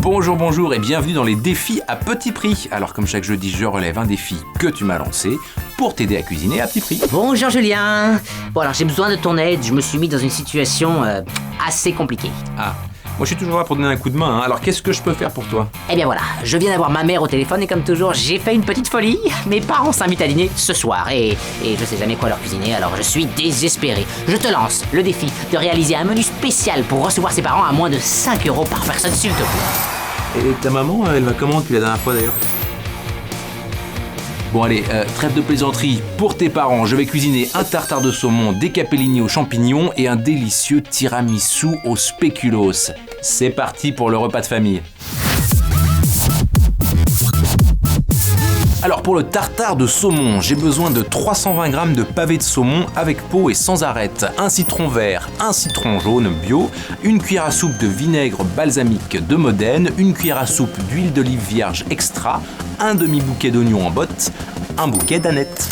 Bonjour et bienvenue dans les défis à petit prix. Alors comme chaque jeudi, je relève un défi que tu m'as lancé pour t'aider à cuisiner à petit prix. Bonjour Julien. Bon alors j'ai besoin de ton aide, je me suis mis dans une situation assez compliquée. Ah, moi je suis toujours là pour donner un coup de main, hein. Alors qu'est-ce que je peux faire pour toi? Eh bien voilà, je viens d'avoir ma mère au téléphone et comme toujours, j'ai fait une petite folie. Mes parents s'invitent à dîner ce soir et je sais jamais quoi leur cuisiner, alors je suis désespéré. Je te lance le défi de réaliser un menu spécial pour recevoir ses parents à moins de 5 € par personne, s'il te plaît. Et ta maman, elle va comment depuis la dernière fois d'ailleurs? Bon allez, trêve de plaisanterie, pour tes parents, je vais cuisiner un tartare de saumon, des capellini aux champignons et un délicieux tiramisu au spéculoos. C'est parti pour le repas de famille. Alors pour le tartare de saumon, j'ai besoin de 320 g de pavés de saumon avec peau et sans arête, un citron vert, un citron jaune bio, une cuillère à soupe de vinaigre balsamique de Modène, une cuillère à soupe d'huile d'olive vierge extra, un demi-bouquet d'oignons en botte, un bouquet d'anettes.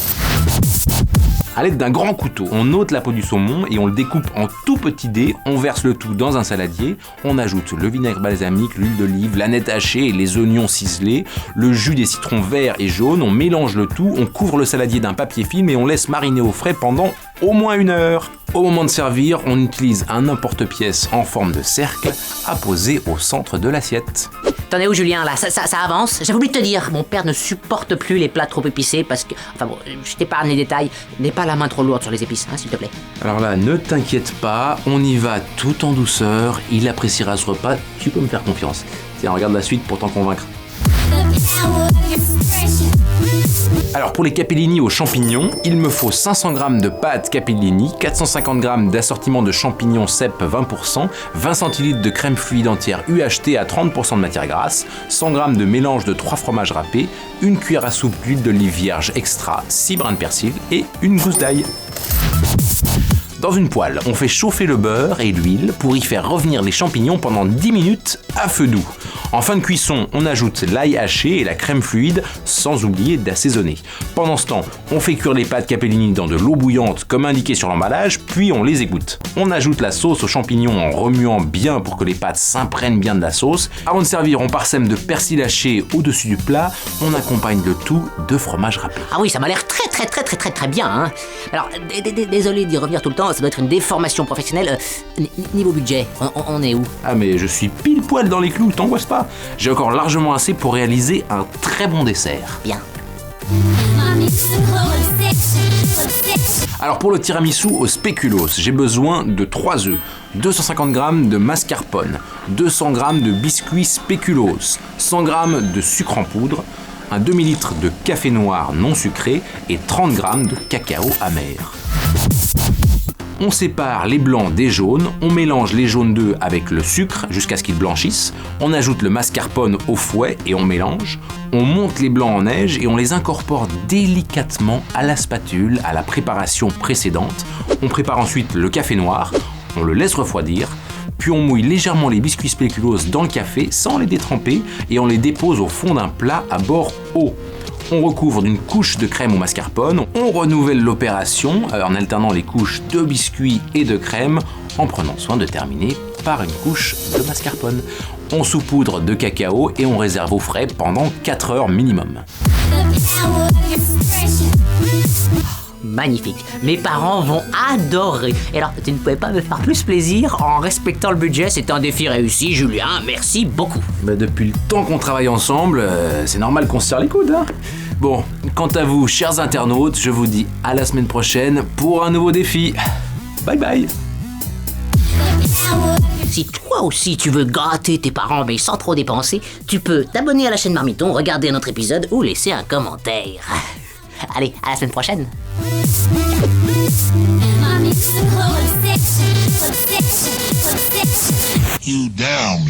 À l'aide d'un grand couteau, on ôte la peau du saumon et on le découpe en tout petits dés, on verse le tout dans un saladier, on ajoute le vinaigre balsamique, l'huile d'olive, l'aneth hachée et les oignons ciselés, le jus des citrons verts et jaunes, on mélange le tout, on couvre le saladier d'un papier film et on laisse mariner au frais pendant au moins 1 heure. Au moment de servir, on utilise un emporte-pièce en forme de cercle à poser au centre de l'assiette. T'en es où Julien là, ça avance. J'avais oublié de te dire, mon père ne supporte plus les plats trop épicés parce que... Enfin bon, je t'épargne les détails, n'aie pas la main trop lourde sur les épices, hein, s'il te plaît. Alors là, ne t'inquiète pas, on y va tout en douceur, il appréciera ce repas, tu peux me faire confiance. Tiens, regarde la suite pour t'en convaincre. Alors pour les capellini aux champignons, il me faut 500 g de pâte capellini, 450 g d'assortiment de champignons cèpe 20%, 20 cl de crème fluide entière UHT à 30% de matière grasse, 100 g de mélange de 3 fromages râpés, une cuillère à soupe d'huile d'olive vierge extra, 6 brins de persil et une gousse d'ail. Dans une poêle, on fait chauffer le beurre et l'huile pour y faire revenir les champignons pendant 10 minutes à feu doux. En fin de cuisson, on ajoute l'ail haché et la crème fluide, sans oublier d'assaisonner. Pendant ce temps, on fait cuire les pâtes capellini dans de l'eau bouillante comme indiqué sur l'emballage, puis on les égoutte. On ajoute la sauce aux champignons en remuant bien pour que les pâtes s'imprègnent bien de la sauce. Avant de servir, on parsème de persil haché au-dessus du plat, on accompagne le tout de fromage râpé. Ah oui, ça m'a l'air très bien, hein. Alors, désolé d'y revenir tout le temps, ça doit être une déformation professionnelle. Niveau budget, on est où? Ah mais je suis pile poil dans les clous, t'angoisse pas. J'ai encore largement assez pour réaliser un très bon dessert. Bien. Alors pour le tiramisu au spéculoos, j'ai besoin de 3 œufs, 250 g de mascarpone, 200 g de biscuits spéculoos, 100 g de sucre en poudre, un demi-litre de café noir non sucré et 30 g de cacao amer. On sépare les blancs des jaunes, on mélange les jaunes d'œufs avec le sucre jusqu'à ce qu'ils blanchissent, on ajoute le mascarpone au fouet et on mélange, on monte les blancs en neige et on les incorpore délicatement à la spatule à la préparation précédente. On prépare ensuite le café noir, on le laisse refroidir, puis on mouille légèrement les biscuits spéculoos dans le café sans les détremper et on les dépose au fond d'un plat à bord haut. On recouvre d'une couche de crème au mascarpone, on renouvelle l'opération en alternant les couches de biscuits et de crème en prenant soin de terminer par une couche de mascarpone. On saupoudre de cacao et on réserve au frais pendant 4 heures minimum. Magnifique, mes parents vont adorer. Et alors, tu ne pouvais pas me faire plus plaisir en respectant le budget, c'est un défi réussi, Julien, merci beaucoup. Bah depuis le temps qu'on travaille ensemble, c'est normal qu'on se serre les coudes, hein. Bon, quant à vous, chers internautes, je vous dis à la semaine prochaine pour un nouveau défi. Bye bye. Si toi aussi tu veux gâter tes parents mais sans trop dépenser, tu peux t'abonner à la chaîne Marmiton, regarder un autre épisode ou laisser un commentaire. Allez, à la semaine prochaine. You down.